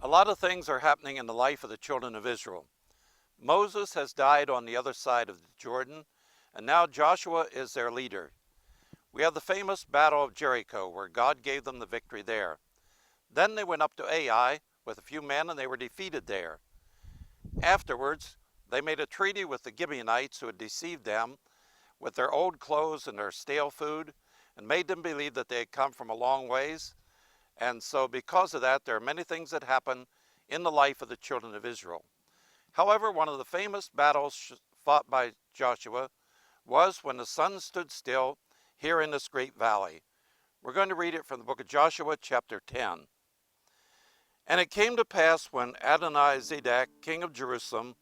A lot of things are happening in the life of the children of Israel. Moses has died on the other side of the Jordan, and now Joshua is their leader. We have the famous Battle of Jericho, where God gave them the victory there. Then they went up to Ai with a few men, and they were defeated there. Afterwards, they made a treaty with the Gibeonites, who had deceived them with their old clothes and their stale food, and made them believe that they had come from a long ways. And so because of that, there are many things that happen in the life of the children of Israel. However, one of the famous battles fought by Joshua was when the sun stood still here in this great valley. We're going to read it from the book of Joshua, chapter 10. And it came to pass when Adonizedek, king of Jerusalem,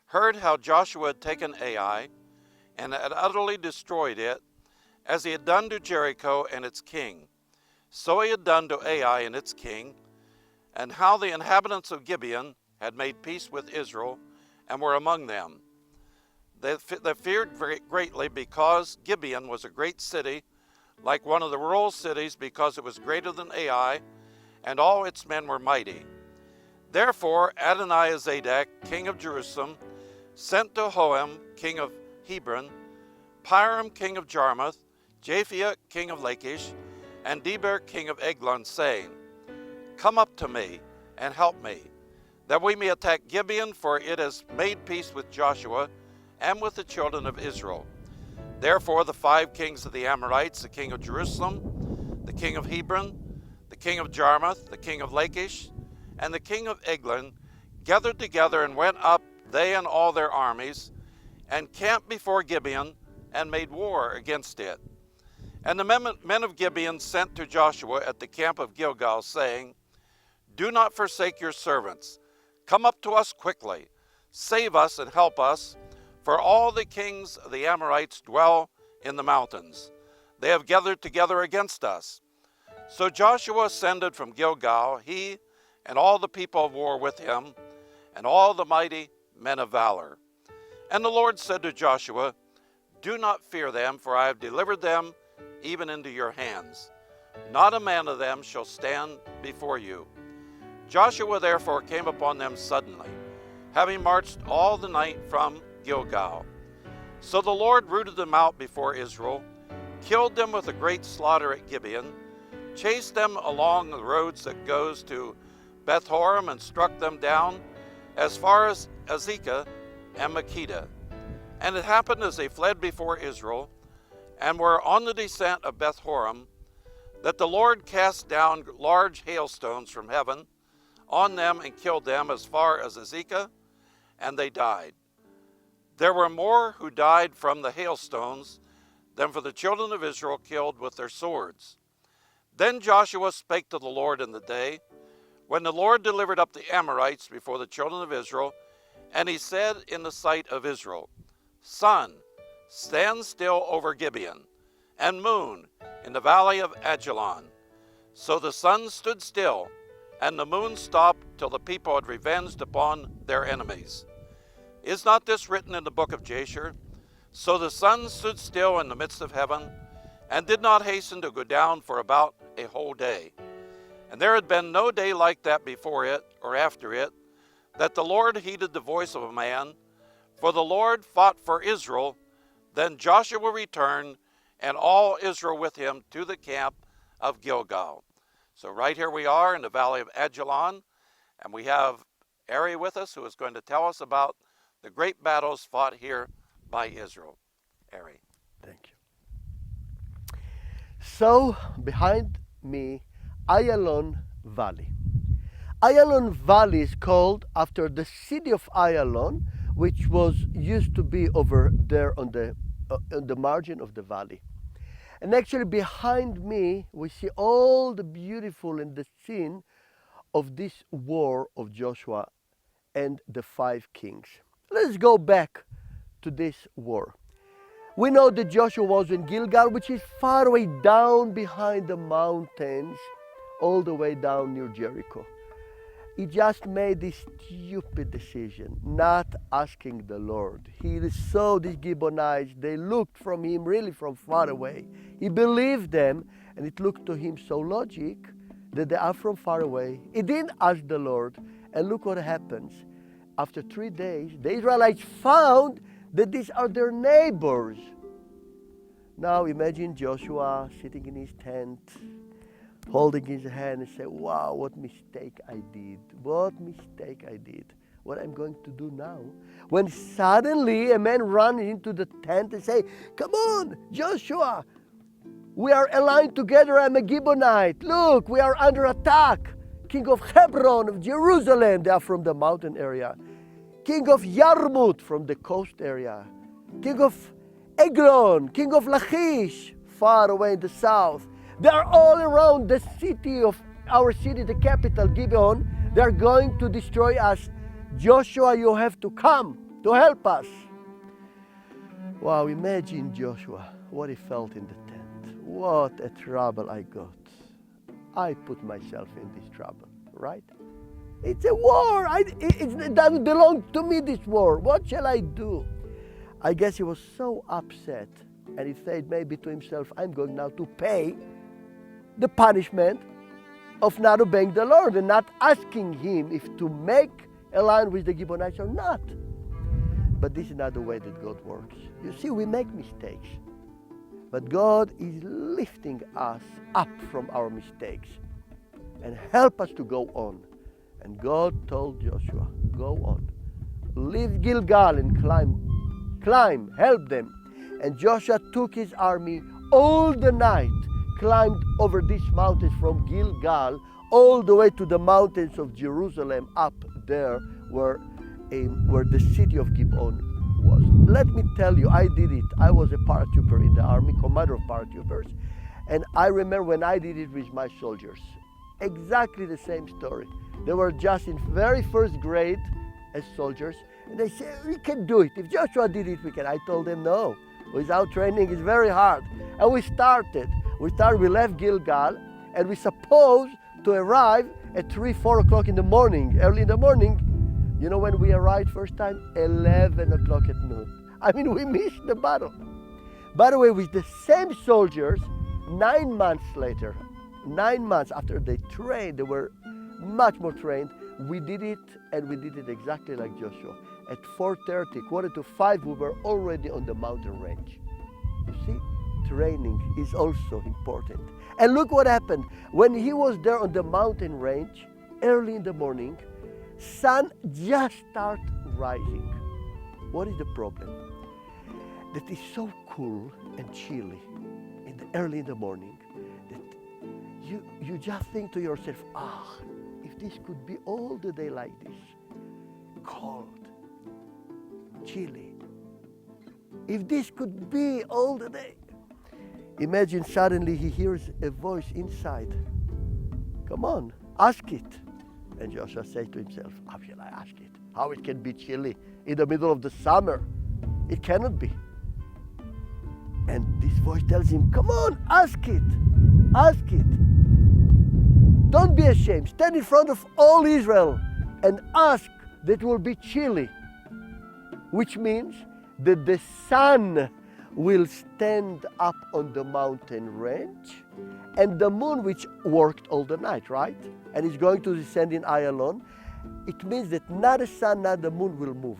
heard how Joshua had taken Ai and had utterly destroyed it, as he had done to Jericho and its king, so he had done to Ai and its king, and how the inhabitants of Gibeon had made peace with Israel and were among them. They feared greatly, because Gibeon was a great city, like one of the rural cities, because it was greater than Ai, and all its men were mighty. Therefore Adonizedek, king of Jerusalem, sent to Hoam, king of Hebron, Piram, king of Jarmuth, Japhia, king of Lachish, and Deber, king of Aijalon, saying, Come up to me and help me, that we may attack Gibeon, for it has made peace with Joshua and with the children of Israel. Therefore the 5 kings of the Amorites, the king of Jerusalem, the king of Hebron, the king of Jarmuth, the king of Lachish, and the king of Aijalon, gathered together and went up, they and all their armies, and camped before Gibeon, and made war against it. And the men of Gibeon sent to Joshua at the camp of Gilgal, saying, Do not forsake your servants. Come up to us quickly. Save us and help us, for all the kings of the Amorites dwell in the mountains. They have gathered together against us. So Joshua ascended from Gilgal, he and all the people of war with him, and all the mighty men of valor. And the Lord said to Joshua, Do not fear them, for I have delivered them even into your hands. Not a man of them shall stand before you. Joshua therefore came upon them suddenly, having marched all the night from Gilgal. So the Lord rooted them out before Israel, killed them with a great slaughter at Gibeon, chased them along the roads that goes to Beth-horon, and struck them down as far as Azekah and Makkedah. And it happened, as they fled before Israel, and were on the descent of Beth-horon, that the Lord cast down large hailstones from heaven on them, and killed them as far as Azekah, and they died. There were more who died from the hailstones than for the children of Israel killed with their swords. Then Joshua spake to the Lord in the day, when the Lord delivered up the Amorites before the children of Israel, and he said in the sight of Israel, Sun, stand still over Gibeon, and moon in the Valley of Aijalon. So the sun stood still, and the moon stopped, till the people had revenged upon their enemies. Is not this written in the book of Jashar? So the sun stood still in the midst of heaven, and did not hasten to go down for about a whole day. And there had been no day like that before it or after it, that the Lord heeded the voice of a man, for the Lord fought for Israel. Then Joshua returned, and all Israel with him, to the camp of Gilgal. So right here we are in the Valley of Aijalon, and we have Arie with us, who is going to tell us about the great battles fought here by Israel. Arie. Thank you. So behind me, Aijalon Valley. Aijalon Valley is called after the city of Aijalon, which was used to be over there on the margin of the valley. And actually behind me, we see all the beautiful and the scene of this war of Joshua and the 5 kings. Let's go back to this war. We know that Joshua was in Gilgal, which is far away down behind the mountains, all the way down near Jericho. He just made this stupid decision, not asking the Lord. He saw these Gibeonites, they looked from him really from far away. He believed them, and it looked to him so logic that they are from far away. He didn't ask the Lord. And look what happens. After 3 days, the Israelites found that these are their neighbors. Now imagine Joshua sitting in his tent, holding his hand and say, wow, what mistake I did. What mistake I did. What I'm going to do now? When suddenly a man runs into the tent and say, come on, Joshua, we are aligned together. I'm a Gibeonite. Look, we are under attack. King of Hebron, of Jerusalem, they are from the mountain area. King of Yarmut, from the coast area. King of Eglon, King of Lachish, far away in the south. They are all around the city of our city, the capital, Gibeon. They are going to destroy us. Joshua, you have to come to help us. Wow, imagine Joshua, what he felt in the tent. What a trouble I got. I put myself in this trouble, right? It's a war. It doesn't belong to me, this war. What shall I do? I guess he was so upset, and he said maybe to himself, I'm going now to pay the punishment of not obeying the Lord and not asking him if to make a line with the Gibeonites or not. But this is not the way that God works. You see, we make mistakes. But God is lifting us up from our mistakes and help us to go on. And God told Joshua, go on. Leave Gilgal and climb, help them. And Joshua took his army all the night, climbed over these mountains from Gilgal all the way to the mountains of Jerusalem up there where the city of Gibeon was. Let me tell you, I did it. I was a paratrooper in the army, commander of paratroopers. And I remember when I did it with my soldiers. Exactly the same story. They were just in very first grade as soldiers. And they said, we can do it. If Joshua did it, we can. I told them, no. Without training, it's very hard. And we started. We left Gilgal, and we supposed to arrive at 3, 4 o'clock in the morning, early in the morning. You know when we arrived first time? 11 o'clock at noon. I mean, we missed the battle. By the way, with the same soldiers, 9 months later, 9 months after they trained, they were much more trained, we did it, and we did it exactly like Joshua. At 4:30, 4:45, we were already on the mountain range. You see, training is also important. And look what happened. When he was there on the mountain range, early in the morning, sun just started rising. What is the problem? That it's so cool and chilly early in the morning that you just think to yourself, if this could be all the day like this, cold, chilly. If this could be all the day. Imagine suddenly he hears a voice inside. Come on, ask it. And Joshua said to himself, how shall I ask it? How it can be chilly in the middle of the summer? It cannot be. And this voice tells him, come on, ask it. Ask it. Don't be ashamed. Stand in front of all Israel and ask that will be chilly. Which means that the sun will stand up on the mountain range, and the moon, which worked all the night, right? And is going to descend in Aijalon. It means that not the sun, not the moon will move.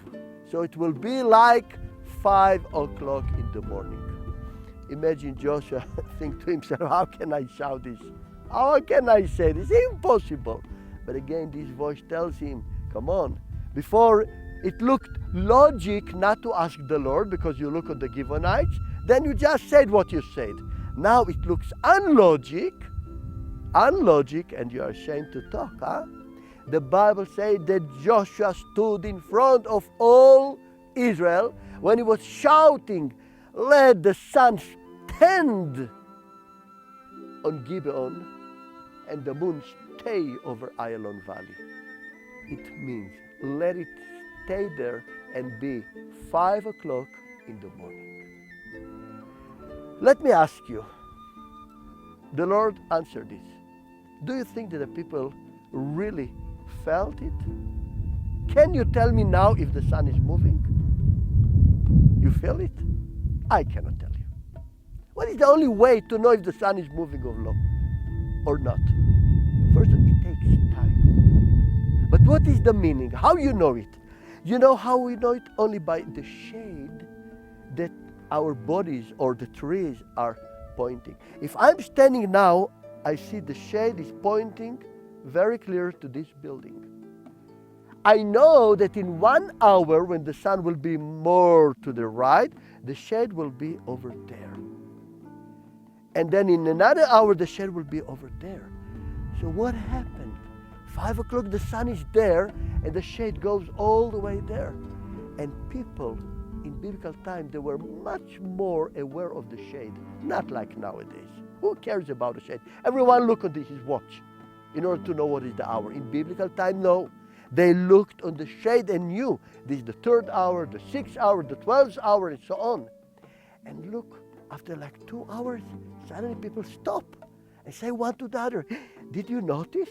So it will be like 5 o'clock in the morning. Imagine Joshua think to himself, how can I shout this? How can I say this? Impossible. But again, this voice tells him, come on. Before it looked logic not to ask the Lord because you look at the Gibeonites, then you just said what you said. Now it looks unlogic, and you are ashamed to talk, huh? The Bible says that Joshua stood in front of all Israel when he was shouting, let the sun stand on Gibeon and the moon stay over Aijalon Valley. It means let it stay there and be 5 o'clock in the morning. Let me ask you, the Lord answered this. Do you think that the people really felt it? Can you tell me now if the sun is moving? You feel it? I cannot tell you. What is the only way to know if the sun is moving or not? First, it takes time. But what is the meaning? How you know it? You know how we know it? Only by the shade that our bodies or the trees are pointing. If I'm standing now, I see the shade is pointing very clear to this building. I know that in 1 hour, when the sun will be more to the right, the shade will be over there. And then in another hour, the shade will be over there. So what happened? 5 o'clock, the sun is there, and the shade goes all the way there. And people in biblical time, they were much more aware of the shade, not like nowadays. Who cares about the shade? Everyone look at his watch in order to know what is the hour. In biblical time, no. They looked on the shade and knew this is the 3rd hour, the 6th hour, the 12th hour, and so on. And look, after like 2 hours, suddenly people stop and say one to the other, did you notice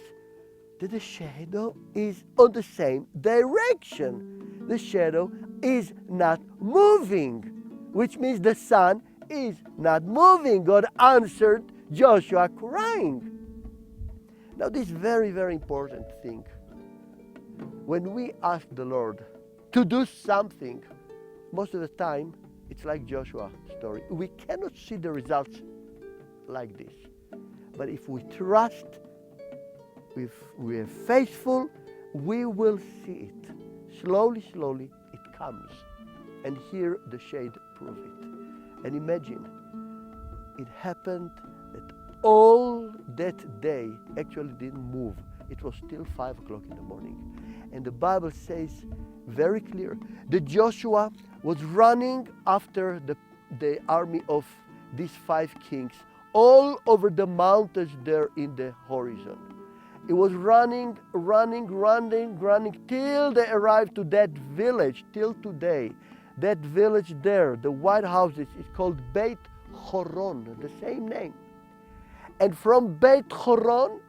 that the shadow is on the same direction? The shadow is not moving, which means the sun is not moving. God answered Joshua crying. Now this very, very important thing. When we ask the Lord to do something, most of the time, it's like Joshua's story. We cannot see the results like this. But if we trust, if we are faithful, we will see it. Slowly, slowly, it comes. And here the shade proves it. And imagine, it happened that all that day actually didn't move. It was still 5 o'clock in the morning. And the Bible says very clear that Joshua was running after the army of these 5 kings all over the mountains there in the horizon. It was running till they arrived to that village, till today. That village there, the white houses, is called Beit Horon, the same name. And from Beit Horon,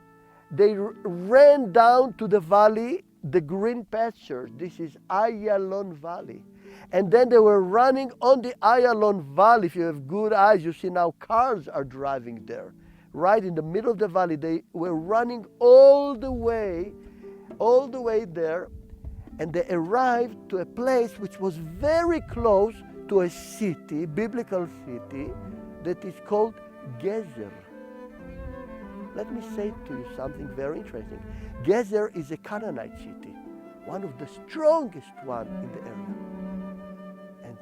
they ran down to the valley, the green pastures. This is Aijalon Valley. And then they were running on the Aijalon Valley. If you have good eyes, you see now cars are driving there. Right in the middle of the valley, they were running all the way there. And they arrived to a place which was very close to a city, biblical city, that is called Gezer. Let me say to you something very interesting. Gezer is a Canaanite city, one of the strongest one in the area. And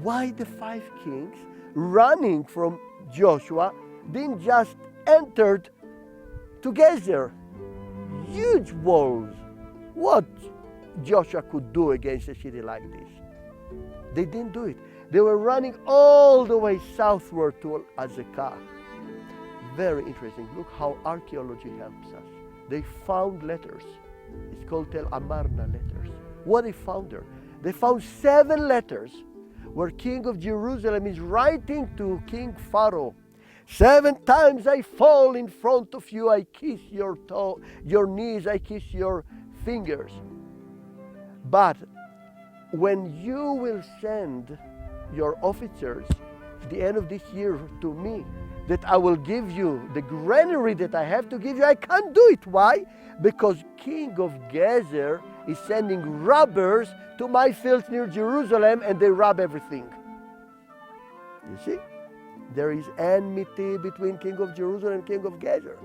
why the 5 kings running from Joshua didn't just enter to Gezer? Huge walls. What Joshua could do against a city like this? They didn't do it. They were running all the way southward to Azekah. Very interesting. Look how archaeology helps us. They found letters. It's called Tel Amarna letters. What they found there? They found 7 letters where King of Jerusalem is writing to King Pharaoh. 7 times I fall in front of you. I kiss your knees. I kiss your fingers. But when you will send your officers at the end of this year to me, that I will give you the granary that I have to give you, I can't do it. Why? Because King of Gezer is sending robbers to my fields near Jerusalem, and they rob everything. You see? There is enmity between King of Jerusalem and King of Gezer.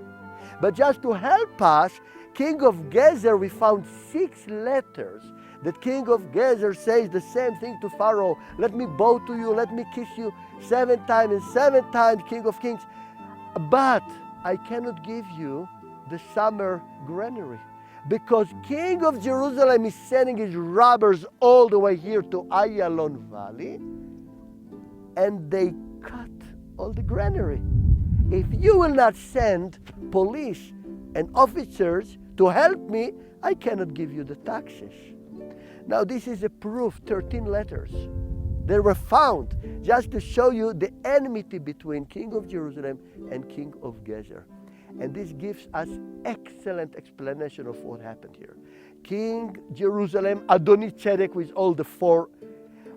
But just to help us, King of Gezer, we found 6 letters that King of Gezer says the same thing to Pharaoh. Let me bow to you, let me kiss you 7 times, and 7 times, King of Kings. But I cannot give you the summer granary, because King of Jerusalem is sending his robbers all the way here to Aijalon Valley, and they cut all the granary. If you will not send police and officers to help me, I cannot give you the taxes. Now this is a proof, 13 letters. They were found just to show you the enmity between King of Jerusalem and King of Gezer. And this gives us excellent explanation of what happened here. King Jerusalem, Adoni-Tzedek with all the 4,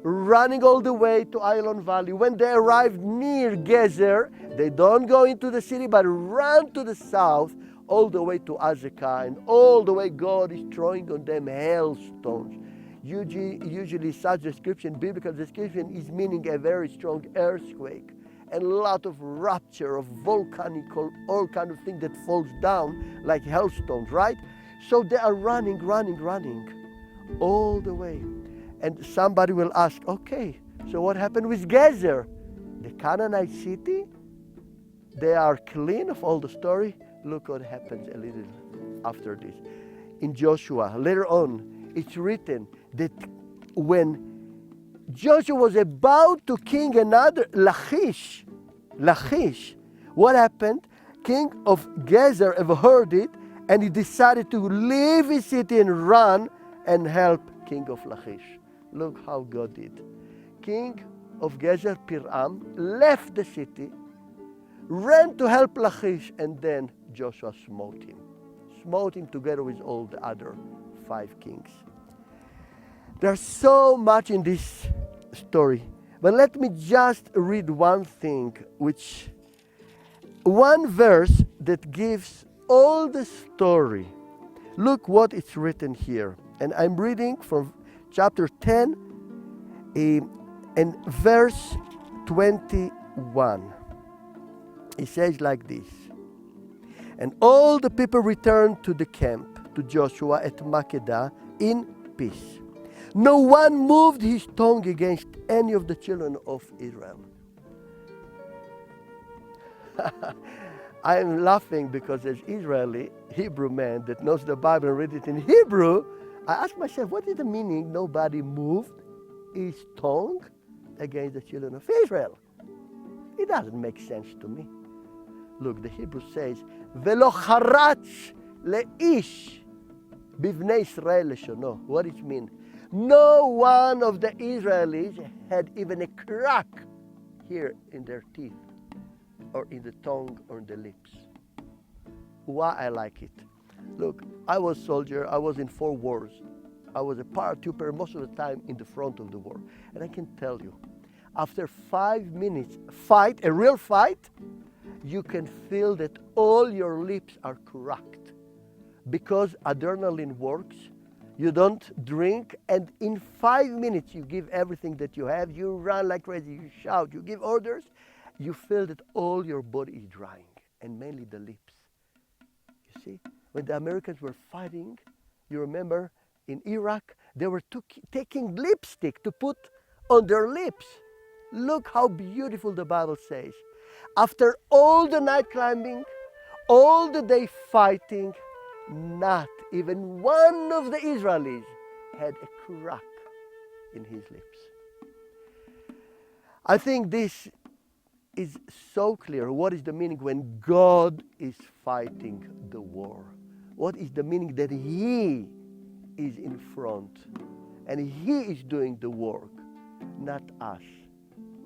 running all the way to Aijalon Valley. When they arrived near Gezer, they don't go into the city but run to the south all the way to Azekah, and all the way God is throwing on them hailstones. Usually such description, biblical description, is meaning a very strong earthquake and a lot of rupture of volcanic, all kind of thing that falls down like hailstones, right? So they are running all the way. And somebody will ask, okay, so what happened with Gezer? The Canaanite city? They are clean of all the story. Look what happens a little after this. In Joshua, later on, it's written that when Joshua was about to king another Lachish, what happened? King of Gezer heard it, and he decided to leave his city and run and help king of Lachish. Look how God did. King of Gezer, Piram, left the city, ran to help Lachish, and then Joshua smote him together with all the other 5 kings. There's so much in this story, but let me just read one thing, one verse that gives all the story. Look what it's written here, and I'm reading from chapter 10 and verse 21. It says like this: and all the people returned to the camp to Joshua at Makkedah in peace. No one moved his tongue against any of the children of Israel. I am laughing because as Israeli, Hebrew man that knows the Bible and read it in Hebrew, I ask myself, what is the meaning nobody moved his tongue against the children of Israel? It doesn't make sense to me. Look, the Hebrew says, Velo charatz leish bivnei Israel leshono. What does it mean? No one of the Israelis had even a crack here in their teeth, or in the tongue, or in the lips. Why I like it? Look, I was soldier, I was in 4 wars. I was a paratrooper most of the time in the front of the war. And I can tell you, after 5 minutes fight, a real fight, you can feel that all your lips are cracked. Because adrenaline works, you don't drink, and in 5 minutes you give everything that you have, you run like crazy, you shout, you give orders, you feel that all your body is drying, and mainly the lips. You see, when the Americans were fighting, you remember in Iraq, they were taking lipstick to put on their lips. Look how beautiful the Bible says. After all the night climbing, all the day fighting, not even one of the Israelis had a crack in his lips. I think this is so clear. What is the meaning when God is fighting the war? What is the meaning that He is in front and He is doing the work, not us?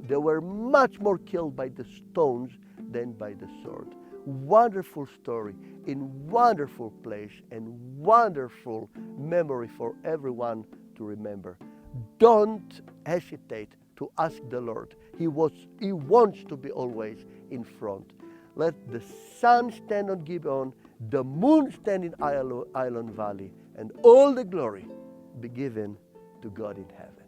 They were much more killed by the stones than by the sword. Wonderful story in wonderful place and wonderful memory for everyone to remember. Don't hesitate to ask the Lord. He wants to be always in front. Let the sun stand on Gibeon, the moon stand in Aijalon Valley, and all the glory be given to God in heaven.